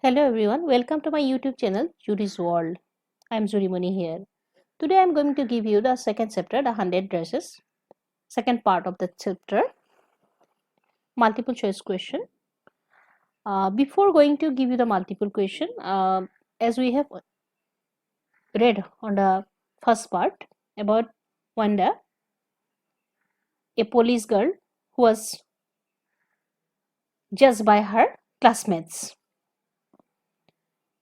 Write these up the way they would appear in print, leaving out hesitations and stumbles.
Hello everyone, welcome to my YouTube channel Judy's World. I'm Jurimoni here. Today I'm going to give you the second chapter, the 100 dresses, second part of the chapter, multiple choice question. Before going to give you the multiple question, as we have read on the first part about Wanda, a police girl who was judged by her classmates.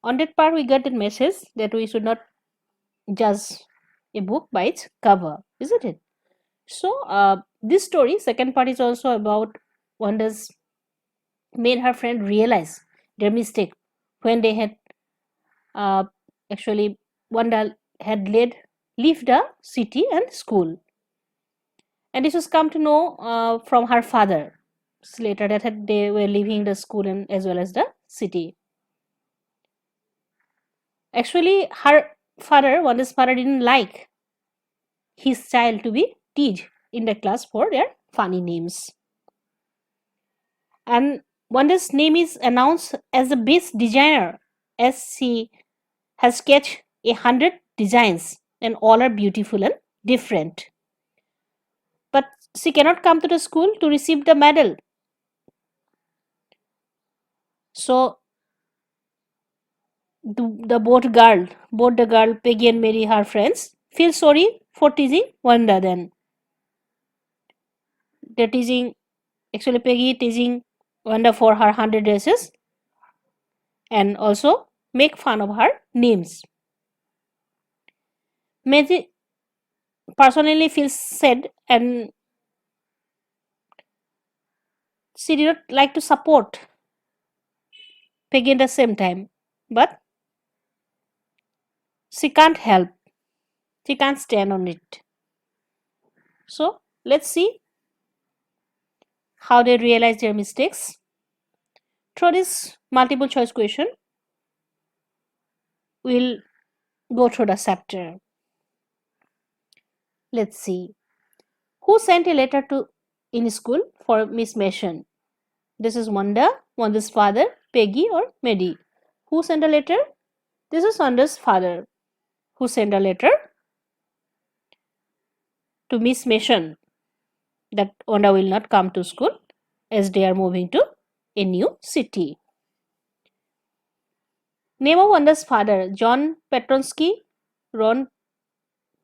On that part, we got the message that we should not judge a book by its cover, isn't it? So, this story, second part, is also about Wanda's made her friend realize their mistake when they had uh, actually Wanda had left the city and school, and this was come to know from her father later that they were leaving the school and as well as the city. Actually, her father, Wanda's father, didn't like his child to be teased in the class for their funny names. And Wanda's name is announced as the best designer as she has sketched 100 designs and all are beautiful and different. But she cannot come to the school to receive the medal. So both the girl Peggy and Mary, her friends, feel sorry for teasing Wanda then. They're teasing, actually Peggy teasing Wanda for her 100 dresses and also make fun of her names. Mary personally feels sad and she did not like to support Peggy at the same time, but she can't help. She can't stand on it. So let's see how they realize their mistakes. Through this multiple choice question, we'll go through the chapter. Let's see. Who sent a letter to in school for Miss Mason? This is Wanda, Wanda's father, Peggy or Maddie. Who sent a letter? This is Wanda's father. Who sent a letter to Miss Mason that Wanda will not come to school as they are moving to a new city. Name of Wanda's father: John Petronsky, Ron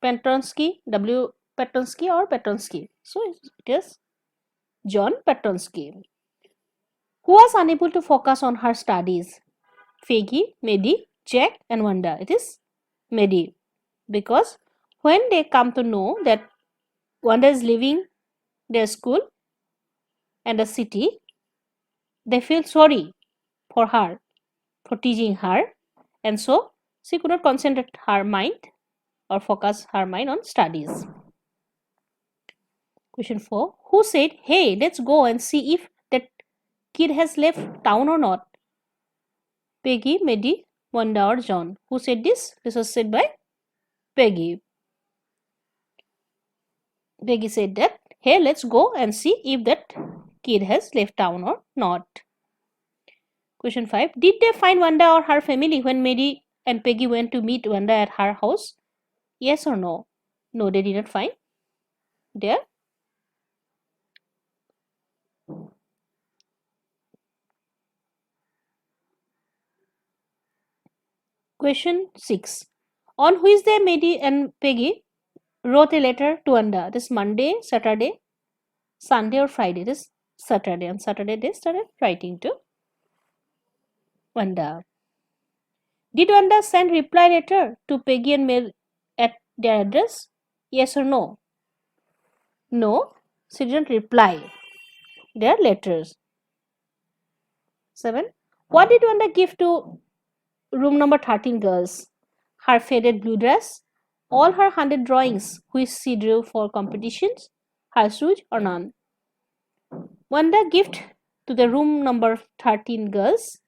Petronsky, W. Petronsky or Petronsky. So it is John Petronsky. Who was unable to focus on her studies? Peggy, Maddie, Jack and Wanda. It is Maddie. Because when they come to know that Wanda is leaving their school and the city, they feel sorry for her, for teaching her, and so she could not concentrate her mind or focus her mind on studies. Question 4. Who said, hey, let's go and see if that kid has left town or not? Peggy, Maddie, Wanda or John. Who said this? This was said by Peggy. Peggy said that, hey, let's go and see if that kid has left town or not. Question 5. Did they find Wanda or her family when Maddie and Peggy went to meet Wanda at her house? Yes or no? No, they did not find their. Question 6. On which day Maddie and Peggy wrote a letter to Wanda. This Monday, Saturday, Sunday or Friday. This Saturday. On Saturday they started writing to Wanda. Did Wanda send reply letter to Peggy and Mel at their address? Yes or no? No, she didn't reply their letters. 7. What did Wanda give to room number 13 girls? Her faded blue dress, all her 100 drawings which she drew for competitions, her shoes or none? Wanda gift to the room number 13 girls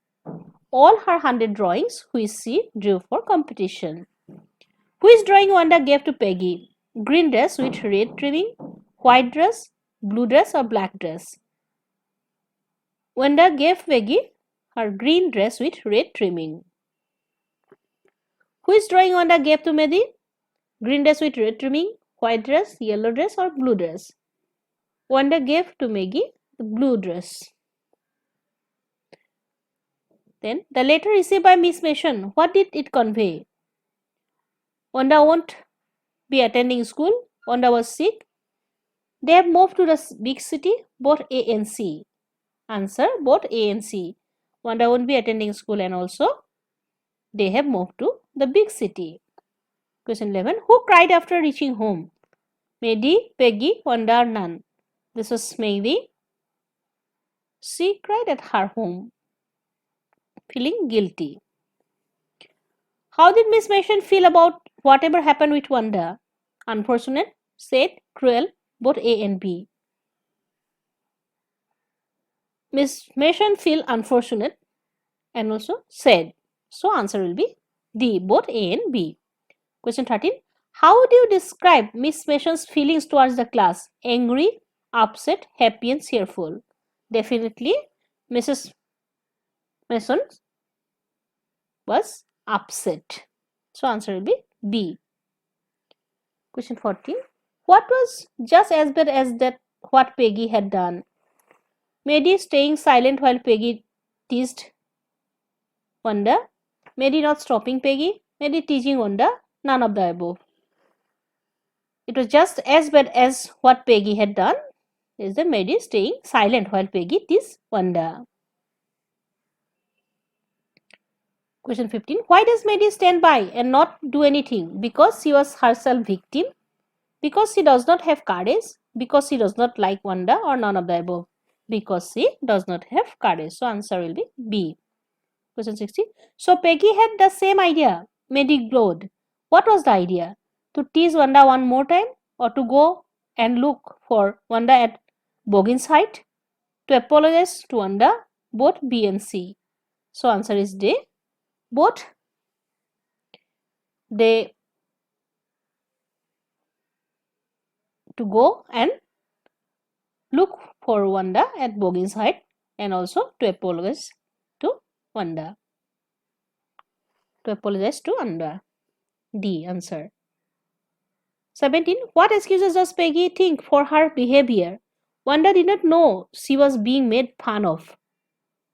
all her 100 drawings which she drew for competition. Which drawing Wanda gave to Peggy? Green dress with red trimming, white dress, blue dress or black dress? Wanda gave Peggy her green dress with red trimming. Which drawing Wanda gave to Mehdi? Green dress with red trimming, white dress, yellow dress or blue dress? Wanda gave to Maggie the blue dress. Then the letter received by Miss Mason, what did it convey? Wanda won't be attending school. Wanda was sick. They have moved to the big city, both A and C. Answer, both A and C. Wanda won't be attending school and also they have moved to the big city. Question 11. Who cried after reaching home? Maddie, Peggy, Wanda or none? This was Maddie. She cried at her home, feeling guilty. How did Miss Mason feel about whatever happened with Wanda? Unfortunate, sad, cruel, both A and B. Miss Mason feel unfortunate and also sad. So answer will be D, both A and B. Question 13. How would you describe Miss Mason's feelings towards the class? Angry, upset, happy and cheerful. Definitely Mrs. Mason was upset. So answer will be B. Question 14. What was just as bad as that what Peggy had done? Maddie staying silent while Peggy teased Wanda. Maddie not stopping Peggy. Maddie teasing Wanda. None of the above. It was just as bad as what Peggy had done. Is the Maddie staying silent while Peggy teased Wanda. Question 15. Why does Maddie stand by and not do anything? Because she was herself victim. Because she does not have courage. Because she does not like Wanda or none of the above. Because she does not have courage. So answer will be B. Question 16. So Peggy had the same idea. Maddie glowed. What was the idea? To tease Wanda one more time or to go and look for Wanda at Boggin's height? To apologize to Wanda? Both B and C. So answer is D. Both they to go and look for Wanda at Boggin's height and also to apologize to Wanda. To apologize to Wanda. D answer. 17. What excuses does Peggy think for her behavior? Wanda did not know she was being made fun of.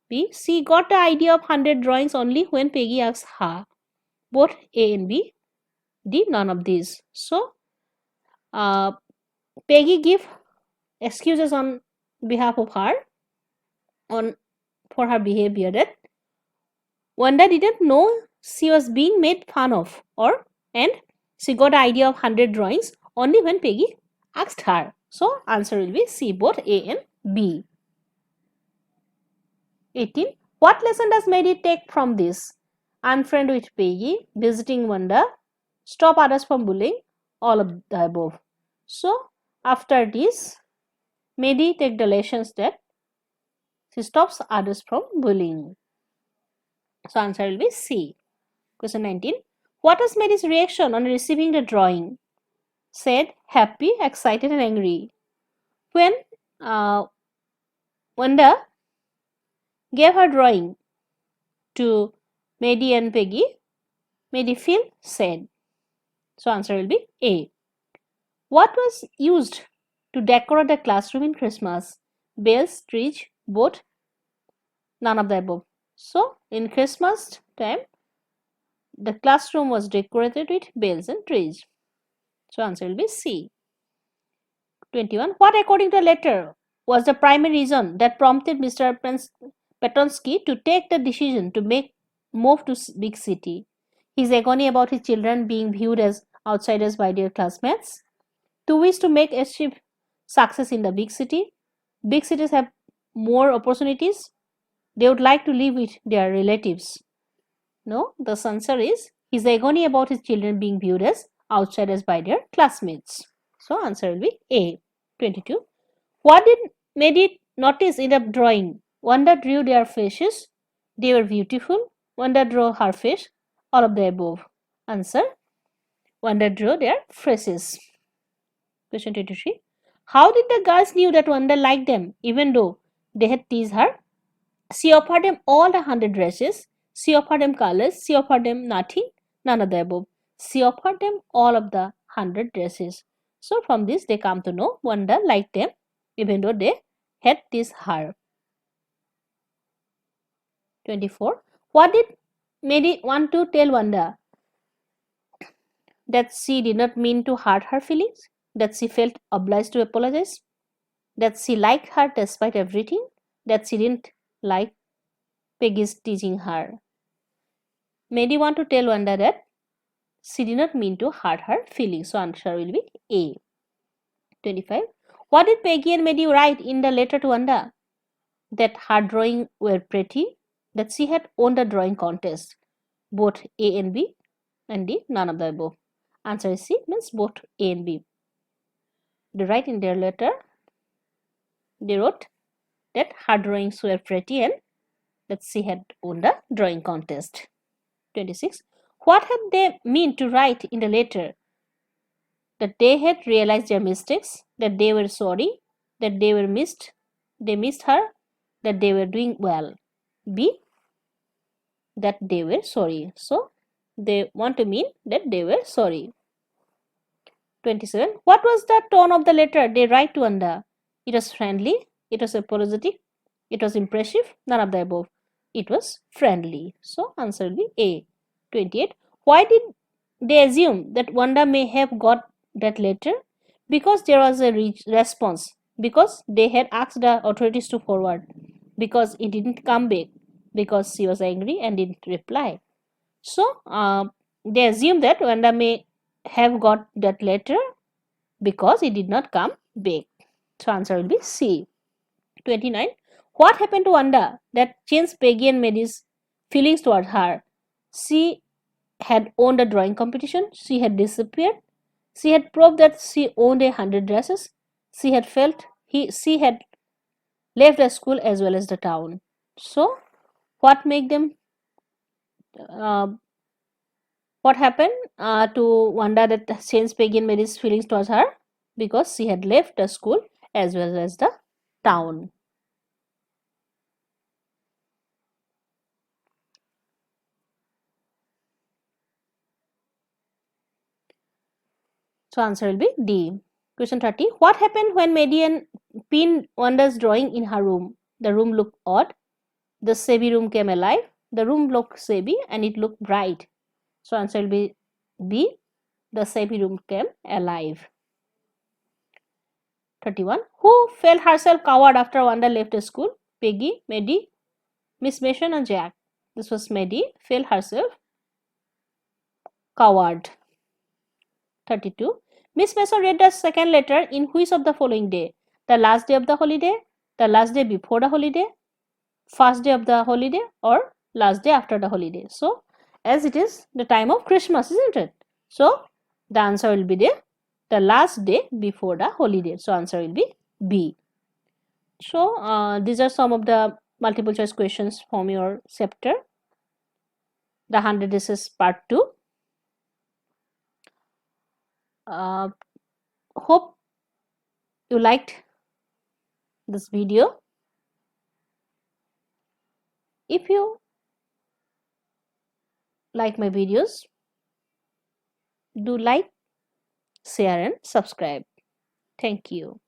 B. She got the idea of 100 drawings only when Peggy asked her. Both A and B. D. None of these. So, Peggy give excuses on behalf of her for her behavior that Wanda didn't know she was being made fun of and she got the idea of 100 drawings only when Peggy asked her. So answer will be C, both A and B. 18. What lesson does Maddie take from this? Unfriend with Peggy, visiting Wanda, stop others from bullying, all of the above. So after this, Maddie take the lessons that she stops others from bullying. So answer will be C. Question 19. What was Mary's reaction on receiving the drawing? Sad, happy, excited and angry. When Wanda gave her drawing to Maddie and Peggy, Maddie feel sad. So answer will be A. What was used to decorate the classroom in Christmas? Bells, trees, both, none of the above. So in Christmas time, the classroom was decorated with bells and trees. So answer will be C. 21. What according to the letter was the primary reason that prompted Mr. Petronsky to take the decision to move to big city? His agony about his children being viewed as outsiders by their classmates, to wish to achieve success in the big city. Big cities have more opportunities. They would like to live with their relatives. No, the answer is his agony about his children being viewed as outsiders by their classmates. So answer will be A. 22. What did Maddie notice in the drawing? Wanda drew their faces. They were beautiful. Wanda drew her face. All of the above. Answer. Wanda drew their faces. Question 23. How did the girls knew that Wanda liked them even though they had teased her? She offered them all the 100 dresses. She offered them colors. She offered them nothing, none of the above. She offered them all of the 100 dresses. So from this they come to know Wanda liked them even though they had this her. 24. What did Mary want to tell Wanda? That she did not mean to hurt her feelings? That she felt obliged to apologize? That she liked her despite everything? That she didn't like Peggy's teasing her? Mary want to tell Wanda that she did not mean to hurt her feelings. So answer will be A. 25. What did Peggy and Mary write in the letter to Wanda? That her drawing were pretty, that she had won the drawing contest. Both A and B, and D, none of the above. Answer is C, means both A and B. They write in their letter, they wrote that her drawings were pretty and that she had won the drawing contest. 26. What had they mean to write in the letter? That they had realized their mistakes, that they were sorry, that they missed her, that they were doing well. B, that they were sorry. So they want to mean that they were sorry. 27. What was the tone of the letter they write to Wanda? It was friendly, it was apologetic, it was impressive, none of the above. It was friendly. So answer will be A. 28. Why did they assume that Wanda may have got that letter? Because there was a response. Because they had asked the authorities to forward. Because it didn't come back. Because she was angry and didn't reply. So they assume that Wanda may have got that letter because it did not come back. So answer will be C. 29. What happened to Wanda that changed Peggy and Mary's feelings toward her? She had won the drawing competition. She had disappeared. She had proved that she owned 100 dresses. She had she had left the school as well as the town. So what make them uh, what happened to Wanda that changed Peggy and Mary's feelings towards her? Because she had left the school as well as the town. So answer will be D. Question 30. What happened when Median pinned Wanda's drawing in her room? The room looked odd. The Sebi room came alive. The room looked Sebi and it looked bright. So answer will be B. The Sebi room came alive. 31. Who felt herself coward after Wanda left the school? Peggy, Maddie, Miss Mason and Jack. This was Maddie felt herself coward. 32. Miss Mason read the second letter in which of the following day? The last day of the holiday, the last day before the holiday, first day of the holiday, or last day after the holiday. So, as it is the time of Christmas, isn't it? So, the answer will be the last day before the holiday. So, answer will be B. So, these are some of the multiple choice questions from your chapter, the 100 Days part 2. Hope you liked this video. If you like my videos, do like, share and subscribe. Thank you.